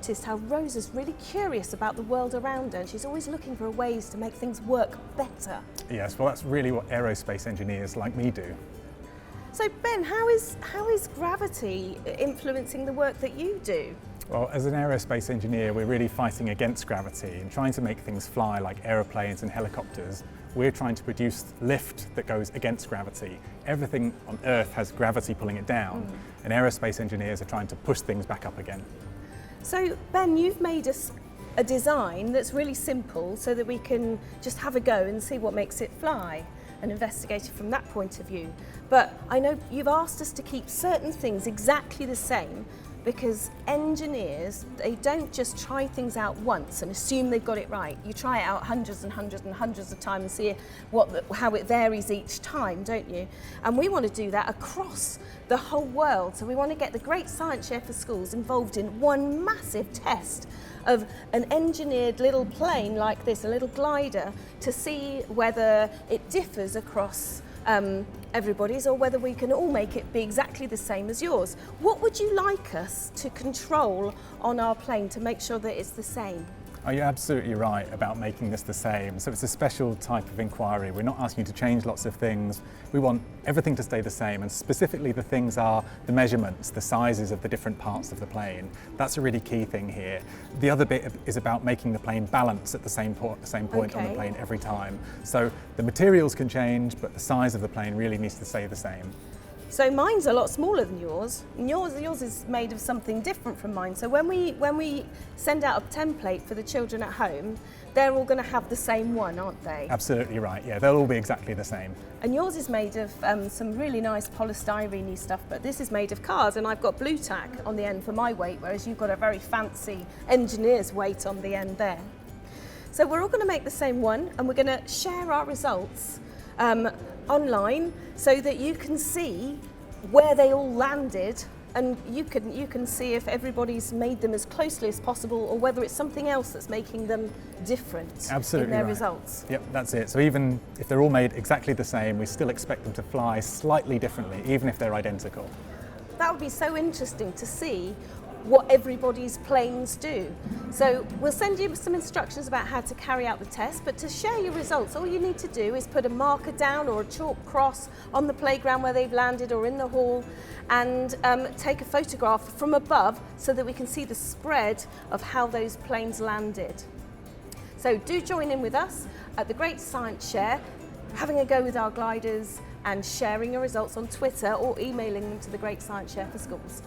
noticed how Rosa's really curious about the world around her, and she's always looking for ways to make things work better. Yes, well that's really what aerospace engineers like me do. So Ben, how is gravity influencing the work that you do? Well, as an aerospace engineer, we're really fighting against gravity and trying to make things fly like aeroplanes and helicopters. We're trying to produce lift that goes against gravity. Everything on Earth has gravity pulling it down, and aerospace engineers are trying to push things back up again. So Ben, you've made us a design that's really simple so that we can just have a go and see what makes it fly and investigate it from that point of view. But I know you've asked us to keep certain things exactly the same, because engineers, they don't just try things out once and assume they've got it right. You try it out hundreds and hundreds and hundreds of times and see how it varies each time, don't you? And we want to do that across the whole world. So we want to get the Great Science Share for Schools involved in one massive test of an engineered little plane like this, a little glider, to see whether it differs across everybody's, or whether we can all make it be exactly the same as yours. What would you like us to control on our plane to make sure that it's the same? Oh, you're absolutely right about making this the same. So it's a special type of inquiry. We're not asking you to change lots of things. We want everything to stay the same, and specifically the things are the measurements, the sizes of the different parts of the plane. That's a really key thing here. The other bit is about making the plane balance at the same point on the plane every time. So the materials can change, but the size of the plane really needs to stay the same. So mine's a lot smaller than yours. And yours is made of something different from mine. So when we send out a template for the children at home, they're all going to have the same one, aren't they? Absolutely right, yeah, they'll all be exactly the same. And yours is made of some really nice polystyrene-y stuff, but this is made of cars, and I've got blue tack on the end for my weight, whereas you've got a very fancy engineer's weight on the end there. So we're all going to make the same one, and we're going to share our results online so that you can see where they all landed, and you can see if everybody's made them as closely as possible, or whether it's something else that's making them different Absolutely in their right. results. Yep, that's it. So even if they're all made exactly the same, we still expect them to fly slightly differently, even if they're identical. That would be so interesting to see what everybody's planes do. So we'll send you some instructions about how to carry out the test, but to share your results, all you need to do is put a marker down or a chalk cross on the playground where they've landed, or in the hall, and take a photograph from above so that we can see the spread of how those planes landed. So do join in with us at the Great Science Share, having a go with our gliders and sharing your results on Twitter or emailing them to the Great Science Share for Schools.